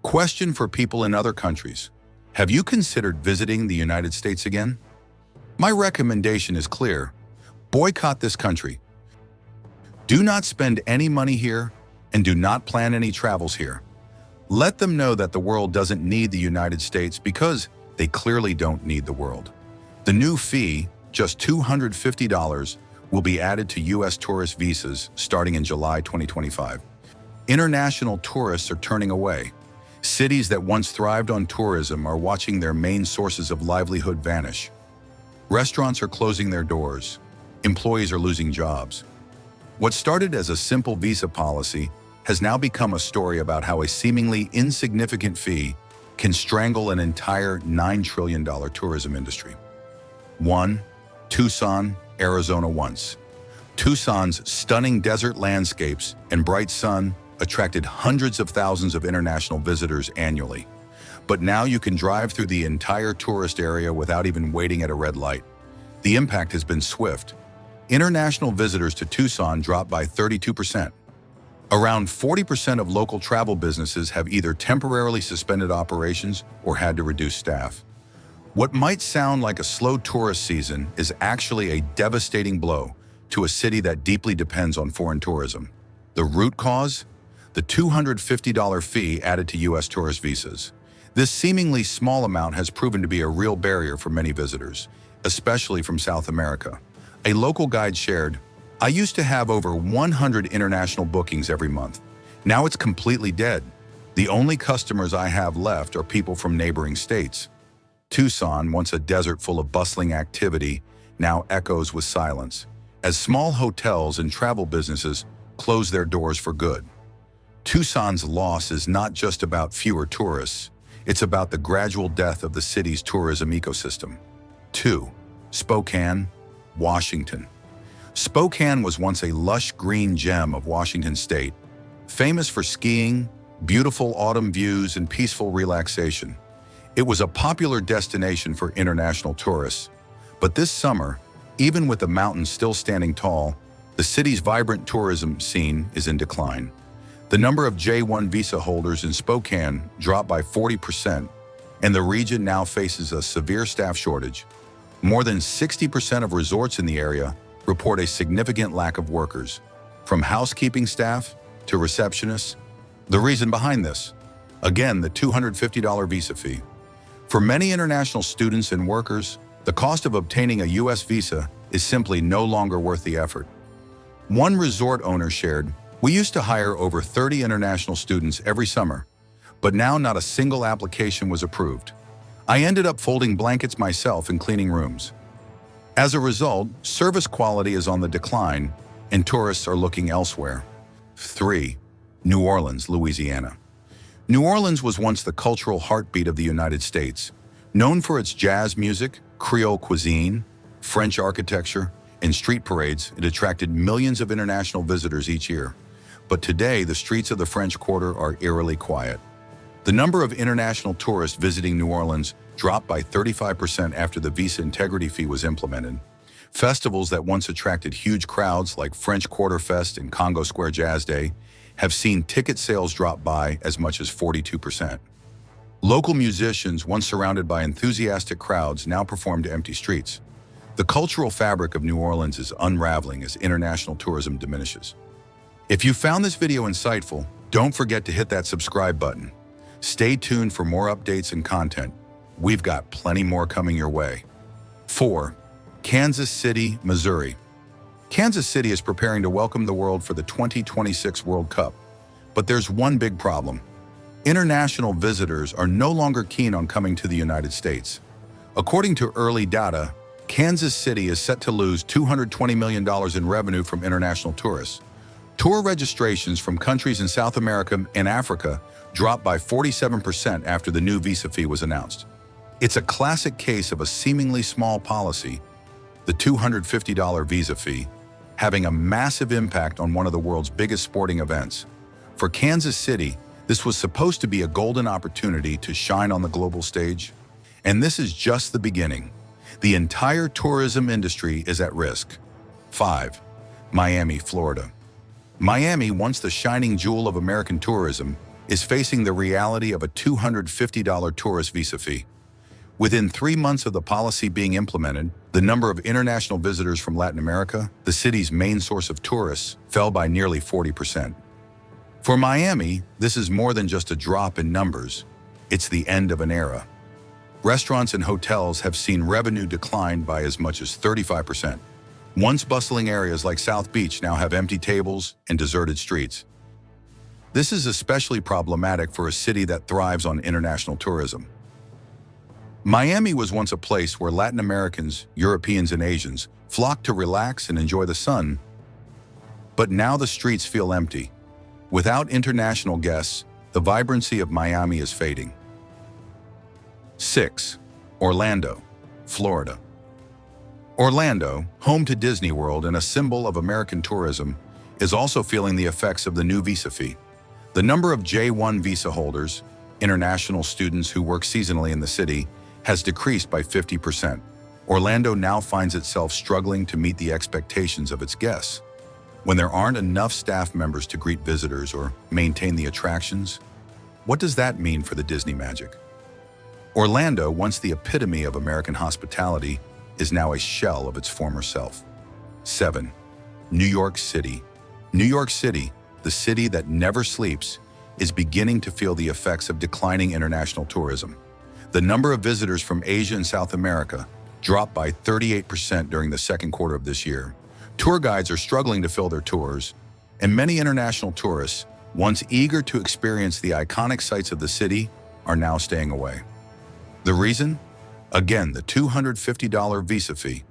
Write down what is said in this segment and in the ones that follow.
Question for people in other countries. Have you considered visiting the United States again? My recommendation is clear. Boycott this country. Do not spend any money here and do not plan any travels here. Let them know that the world doesn't need the United States because they clearly don't need the world. The new fee, just $250, will be added to U.S. tourist visas starting in July 2025. International tourists are turning away. Cities that once thrived on tourism are watching their main sources of livelihood vanish. Restaurants are closing their doors. Employees are losing jobs. What started as a simple visa policy has now become a story about how a seemingly insignificant fee can strangle an entire $9 trillion tourism industry. 1. Tucson, Arizona once. Tucson's stunning desert landscapes and bright sun attracted hundreds of thousands of international visitors annually. But now you can drive through the entire tourist area without even waiting at a red light. The impact has been swift. International visitors to Tucson dropped by 32%. Around 40% of local travel businesses have either temporarily suspended operations or had to reduce staff. What might sound like a slow tourist season is actually a devastating blow to a city that deeply depends on foreign tourism. The root cause? The $250 fee added to U.S. tourist visas. This seemingly small amount has proven to be a real barrier for many visitors, especially from South America. A local guide shared, "I used to have over 100 international bookings every month. Now it's completely dead. The only customers I have left are people from neighboring states." Tucson, once a desert full of bustling activity, now echoes with silence, as small hotels and travel businesses close their doors for good. Tucson's loss is not just about fewer tourists, it's about the gradual death of the city's tourism ecosystem. 2. Spokane, Washington. Spokane was once a lush green gem of Washington state, famous for skiing, beautiful autumn views, and peaceful relaxation. It was a popular destination for international tourists. But this summer, even with the mountains still standing tall, the city's vibrant tourism scene is in decline. The number of J-1 visa holders in Spokane dropped by 40%, and the region now faces a severe staff shortage. More than 60% of resorts in the area report a significant lack of workers, from housekeeping staff to receptionists. The reason behind this? Again, the $250 visa fee. For many international students and workers, the cost of obtaining a U.S. visa is simply no longer worth the effort. One resort owner shared, "We used to hire over 30 international students every summer, but now not a single application was approved. I ended up folding blankets myself and cleaning rooms." As a result, service quality is on the decline and tourists are looking elsewhere. 3. New Orleans, Louisiana. New Orleans was once the cultural heartbeat of the United States, known for its jazz music, Creole cuisine, French architecture, and street parades. It attracted millions of international visitors each year. But today, the streets of the French Quarter are eerily quiet. The number of international tourists visiting New Orleans dropped by 35% after the visa integrity fee was implemented. Festivals that once attracted huge crowds like French Quarter Fest and Congo Square Jazz Day have seen ticket sales drop by as much as 42%. Local musicians, once surrounded by enthusiastic crowds, now perform to empty streets. The cultural fabric of New Orleans is unraveling as international tourism diminishes. If you found this video insightful, don't forget to hit that subscribe button. Stay tuned for more updates and content. We've got plenty more coming your way. 4. Kansas City, Missouri. Kansas City is preparing to welcome the world for the 2026 World Cup. But there's one big problem. International visitors are no longer keen on coming to the United States. According to early data, Kansas City is set to lose $220 million in revenue from international tourists. Tour registrations from countries in South America and Africa dropped by 47% after the new visa fee was announced. It's a classic case of a seemingly small policy, the $250 visa fee, having a massive impact on one of the world's biggest sporting events. For Kansas City, this was supposed to be a golden opportunity to shine on the global stage. And this is just the beginning. The entire tourism industry is at risk. 5. Miami, Florida. Miami, once the shining jewel of American tourism, is facing the reality of a $250 tourist visa fee. Within 3 months of the policy being implemented, the number of international visitors from Latin America, the city's main source of tourists, fell by nearly 40%. For Miami, this is more than just a drop in numbers. It's the end of an era. Restaurants and hotels have seen revenue decline by as much as 35%. Once bustling areas like South Beach now have empty tables and deserted streets. This is especially problematic for a city that thrives on international tourism. Miami was once a place where Latin Americans, Europeans, and Asians flocked to relax and enjoy the sun. But now the streets feel empty. Without international guests, the vibrancy of Miami is fading. 6. Orlando, Florida. Orlando, home to Disney World and a symbol of American tourism, is also feeling the effects of the new visa fee. The number of J-1 visa holders, international students who work seasonally in the city, has decreased by 50%. Orlando now finds itself struggling to meet the expectations of its guests. When there aren't enough staff members to greet visitors or maintain the attractions, what does that mean for the Disney magic? Orlando, once the epitome of American hospitality, is now a shell of its former self. 7. New York City. New York City, the city that never sleeps, is beginning to feel the effects of declining international tourism. The number of visitors from Asia and South America dropped by 38% during the second quarter of this year. Tour guides are struggling to fill their tours, and many international tourists, once eager to experience the iconic sights of the city, are now staying away. The reason? Again, the $250 visa fee.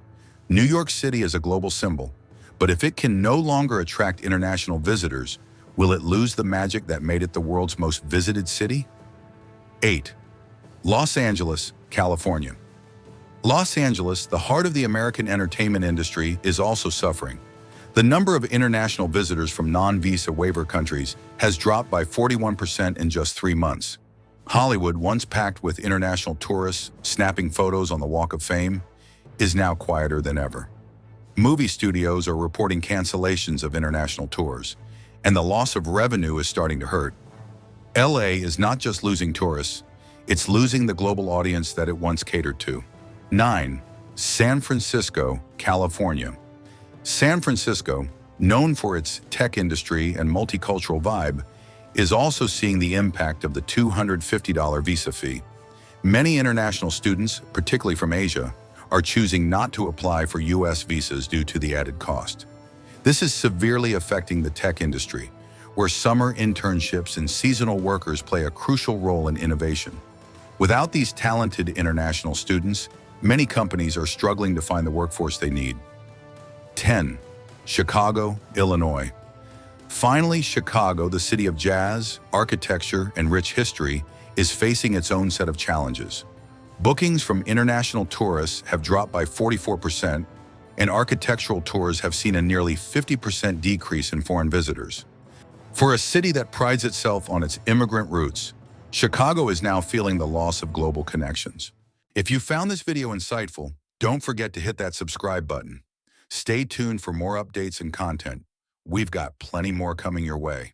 New York City is a global symbol, but if it can no longer attract international visitors, will it lose the magic that made it the world's most visited city? 8. Los Angeles, California. Los Angeles, the heart of the American entertainment industry, is also suffering. The number of international visitors from non-visa waiver countries has dropped by 41% in just 3 months. Hollywood, once packed with international tourists snapping photos on the Walk of Fame, is now quieter than ever. Movie studios are reporting cancellations of international tours, and the loss of revenue is starting to hurt. LA is not just losing tourists, it's losing the global audience that it once catered to. 9. San Francisco, California. San Francisco, known for its tech industry and multicultural vibe, is also seeing the impact of the $250 visa fee. Many international students, particularly from Asia, are choosing not to apply for U.S. visas due to the added cost. This is severely affecting the tech industry, where summer internships and seasonal workers play a crucial role in innovation. Without these talented international students, many companies are struggling to find the workforce they need. 10. Chicago, Illinois. Finally, Chicago, the city of jazz, architecture, and rich history, is facing its own set of challenges. Bookings from international tourists have dropped by 44%, and architectural tours have seen a nearly 50% decrease in foreign visitors. For a city that prides itself on its immigrant roots, Chicago is now feeling the loss of global connections. If you found this video insightful, don't forget to hit that subscribe button. Stay tuned for more updates and content. We've got plenty more coming your way.